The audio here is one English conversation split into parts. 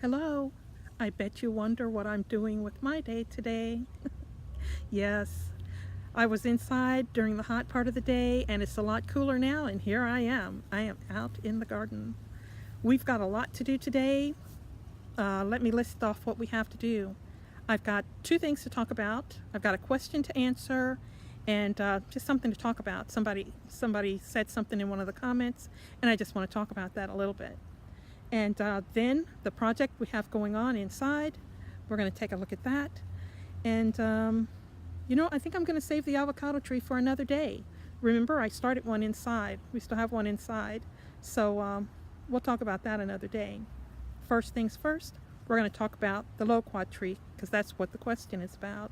Hello. I bet you wonder what I'm doing with my day today. Yes, I was inside during the hot part of the day and it's a lot cooler now, and here I am. I am out in the garden. We've got a lot to do today. Let me list off what we have to do. I've got two things to talk about. I've got a question to answer and just something to talk about. Somebody said something in one of the comments, and I just want to talk about that a little bit. And then the project we have going on inside, we're going to take a look at that. And, I think I'm going to save the avocado tree for another day. Remember, I started one inside. We still have one inside. So we'll talk about that another day. First things first, we're going to talk about the loquat tree, because that's what the question is about.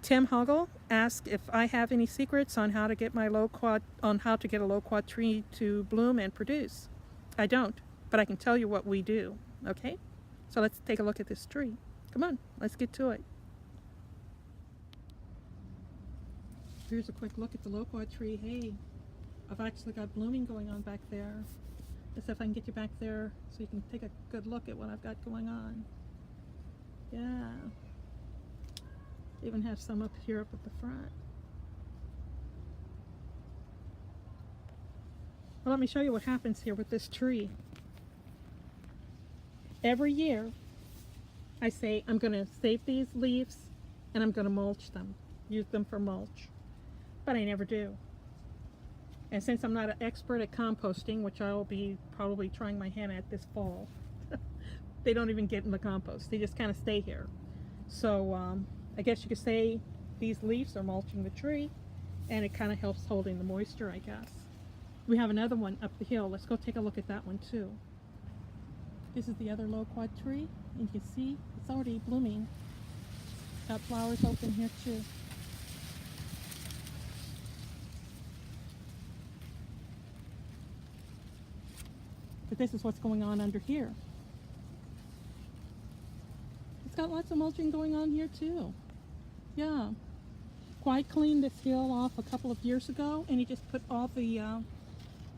Tim Huggle asked if I have any secrets on how to get a loquat tree to bloom and produce. I don't. But I can tell you what we do, okay? So let's take a look at this tree. Come on, let's get to it. Here's a quick look at the loquat tree. Hey, I've actually got blooming going on back there. Let's see if I can get you back there so you can take a good look at what I've got going on. Yeah. Even have some up here up at the front. Well, let me show you what happens here with this tree. Every year, I say I'm going to save these leaves and I'm going to mulch them, use them for mulch. But I never do. And since I'm not an expert at composting, which I will be probably trying my hand at this fall, they don't even get in the compost. They just kind of stay here. So I guess you could say these leaves are mulching the tree, and it kind of helps holding the moisture, I guess. We have another one up the hill. Let's go take a look at that one too. This is the other loquat tree, and you can see it's already blooming. Got flowers open here too. But this is what's going on under here. It's got lots of mulching going on here too. Yeah. Quite cleaned this hill off a couple of years ago, and he just put all the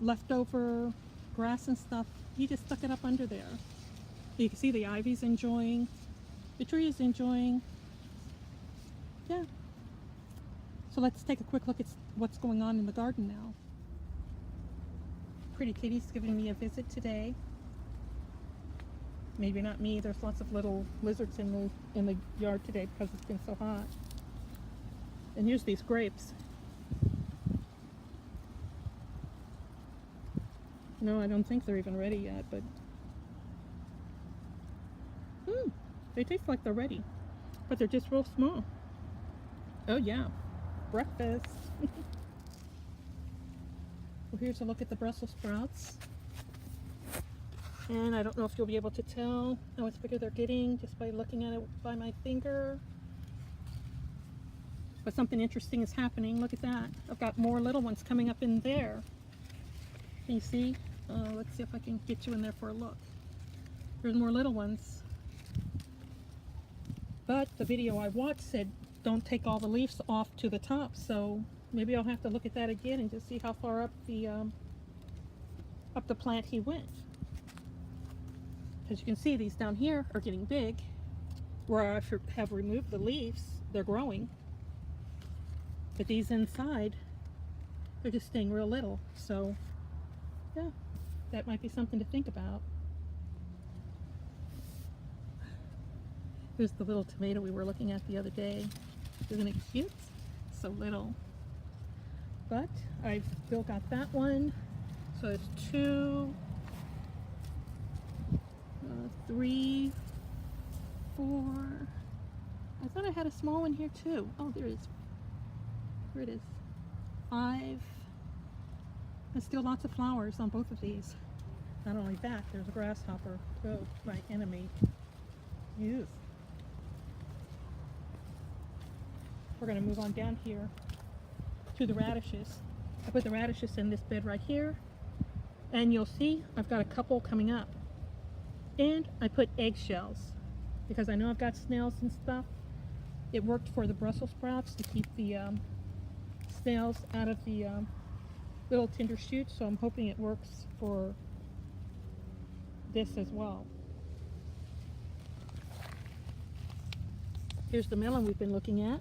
leftover grass and stuff. He just stuck it up under there. You can see the ivy's enjoying. The tree is enjoying. Yeah. So let's take a quick look at what's going on in the garden now. Pretty kitty's giving me a visit today. Maybe not me. There's lots of little lizards in the yard today because it's been so hot. And here's these grapes. No, I don't think they're even ready yet, but they taste like they're ready, but they're just real small. Oh yeah, breakfast. Well, here's a look at the Brussels sprouts. And I don't know if you'll be able to tell how much bigger they're getting just by looking at it by my finger. But something interesting is happening. Look at that. I've got more little ones coming up in there. Can you see? Let's see if I can get you in there for a look. There's more little ones. But the video I watched said don't take all the leaves off to the top, so maybe I'll have to look at that again and just see how far up the plant he went. As you can see, these down here are getting big. Where I have removed the leaves, they're growing. But these inside, they're just staying real little. So yeah, that might be something to think about. Here's the little tomato we were looking at the other day. Isn't it cute? So little. But I've still got that one. So it's 2, 3, 4. I thought I had a small one here too. Oh, there it is. Here it is. 5. And still lots of flowers on both of these. Not only that, there's a grasshopper. Oh, my enemy. Ew. We're going to move on down here to the radishes. I put the radishes in this bed right here, and you'll see I've got a couple coming up. And I put eggshells because I know I've got snails and stuff. It worked for the Brussels sprouts to keep the snails out of the little tender shoots, so I'm hoping it works for this as well. Here's the melon we've been looking at.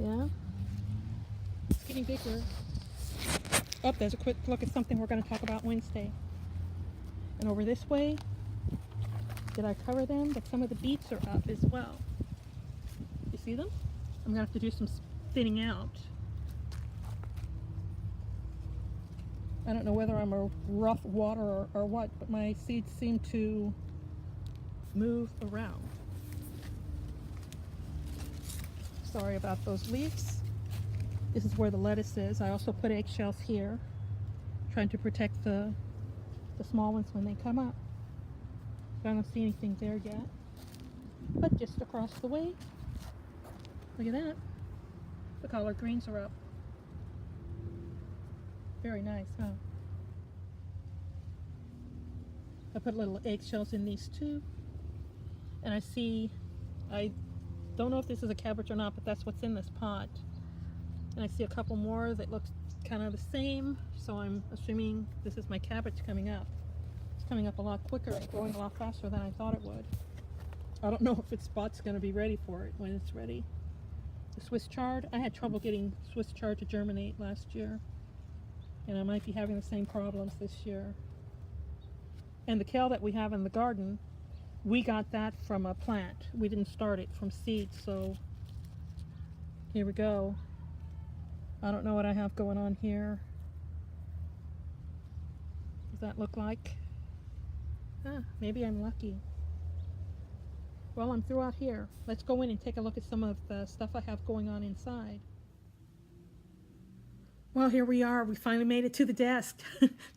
Yeah, it's getting bigger. Oh, there's a quick look at something we're going to talk about Wednesday. And over this way, did I cover them? But some of the beets are up as well. You see them? I'm going to have to do some thinning out. I don't know whether I'm a rough water or what, but my seeds seem to move around. Sorry about those leaves. This is where the lettuce is. I also put eggshells here, trying to protect the small ones when they come up. I don't see anything there yet. But just across the way, look at that. The collard greens are up. Very nice, huh? I put little eggshells in these too. And I don't know if this is a cabbage or not, but that's what's in this pot. And I see a couple more that look kind of the same, so I'm assuming this is my cabbage coming up. It's coming up a lot quicker and growing a lot faster than I thought it would. I don't know if its spot's going to be ready for it when it's ready. The Swiss chard, I had trouble getting Swiss chard to germinate last year, and I might be having the same problems this year. And the kale that we have in the garden, we got that from a plant. We didn't start it from seeds, so here we go. I don't know what I have going on here. Does that look like? Maybe I'm lucky. Well, I'm through out here. Let's go in and take a look at some of the stuff I have going on inside. Well, here we are. We finally made it to the desk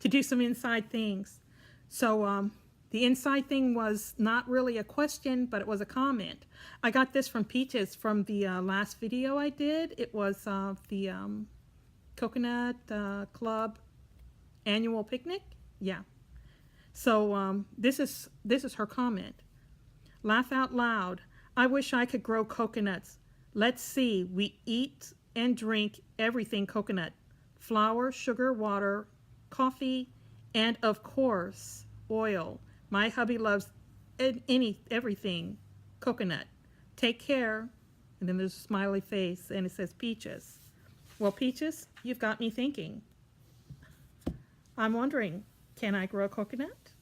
to do some inside things. So the inside thing was not really a question, but it was a comment. I got this from Peaches from the last video I did. It was the Coconut Club annual picnic. Yeah. So this is her comment. Laugh out loud. I wish I could grow coconuts. Let's see. We eat and drink everything coconut. Flour, sugar, water, coffee, and of course, oil. My hubby loves everything coconut. Take care. And then there's a smiley face and it says Peaches. Well, Peaches, you've got me thinking. I'm wondering, can I grow coconut?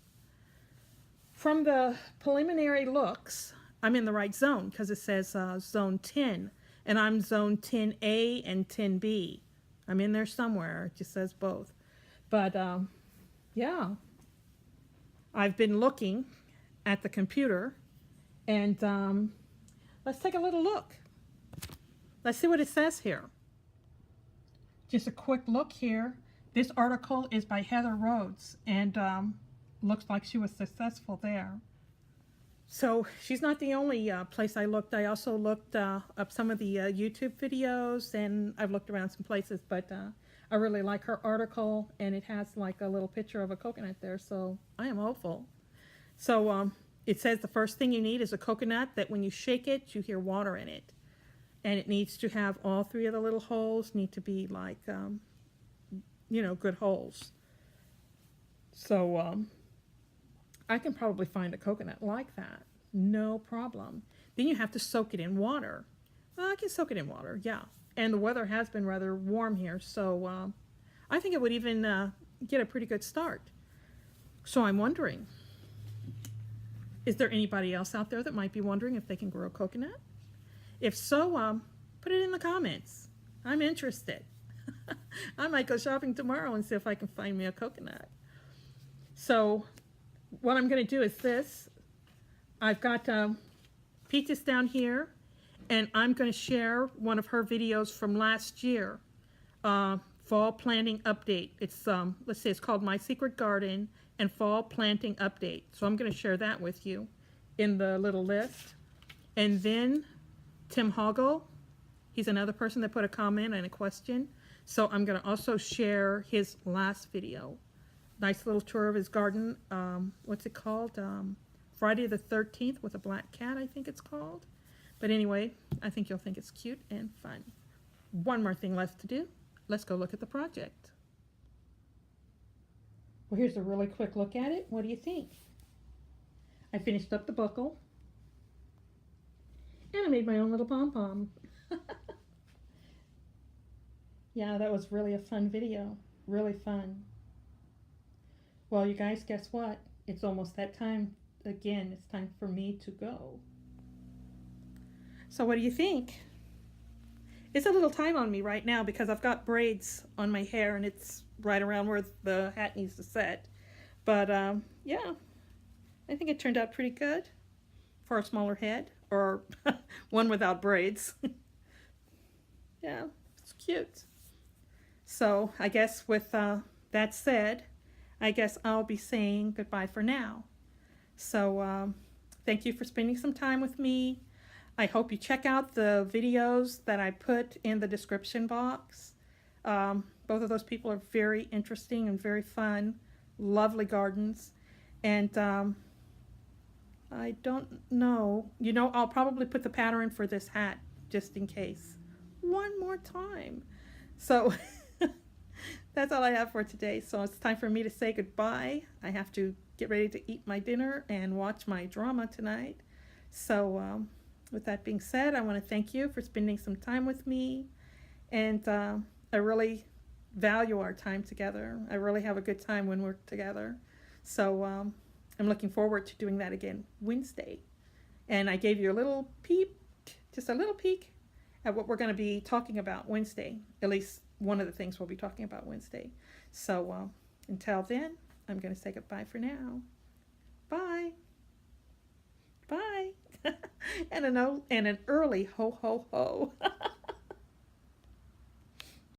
From the preliminary looks, I'm in the right zone because it says zone 10, and I'm zone 10A and 10B. I'm in there somewhere. It just says both. But yeah, I've been looking at the computer, and let's take a little look. Let's see what it says here. Just a quick look here. This article is by Heather Rhoades, and looks like she was successful there. So she's not the only place I looked. I also looked up some of the YouTube videos, and I've looked around some places, but I really like her article, and it has like a little picture of a coconut there, so I am hopeful. So it says the first thing you need is a coconut that when you shake it, you hear water in it. And it needs to have all three of the little holes need to be like, you know, good holes. So I can probably find a coconut like that, no problem. Then you have to soak it in water. Well, I can soak it in water, yeah. And the weather has been rather warm here, so I think it would even get a pretty good start. So I'm wondering, is there anybody else out there that might be wondering if they can grow coconut? If so, put it in the comments. I'm interested. I might go shopping tomorrow and see if I can find me a coconut. So what I'm going to do is this. I've got Peaches down here, and I'm going to share one of her videos from last year, Fall Planting Update. It's, let's see, it's called My Secret Garden and Fall Planting Update. So I'm going to share that with you in the little list. And then Tim Hoggle, he's another person that put a comment and a question. So I'm going to also share his last video. Nice little tour of his garden. What's it called? Friday the 13th with a black cat, I think it's called. But anyway, I think you'll think it's cute and fun. One more thing left to do. Let's go look at the project. Well, here's a really quick look at it. What do you think? I finished up the buckle. And I made my own little pom-pom. Yeah, that was really a fun video. Really fun. Well, you guys, guess what? It's almost that time again. It's time for me to go. So what do you think? It's a little time on me right now because I've got braids on my hair and it's right around where the hat needs to set. But yeah, I think it turned out pretty good for a smaller head or one without braids. Yeah, it's cute. So I guess with that said, I guess I'll be saying goodbye for now. So thank you for spending some time with me. I hope you check out the videos that I put in the description box. Both of those people are very interesting and very fun. Lovely gardens. And I don't know. You know, I'll probably put the pattern for this hat just in case. One more time. So that's all I have for today. So it's time for me to say goodbye. I have to get ready to eat my dinner and watch my drama tonight. So with that being said, I want to thank you for spending some time with me. And I really value our time together. I really have a good time when we're together. So I'm looking forward to doing that again Wednesday. And I gave you a little peep, just a little peek at what we're going to be talking about Wednesday. At least one of the things we'll be talking about Wednesday. So until then, I'm going to say goodbye for now. Bye. Bye. And an early ho ho ho.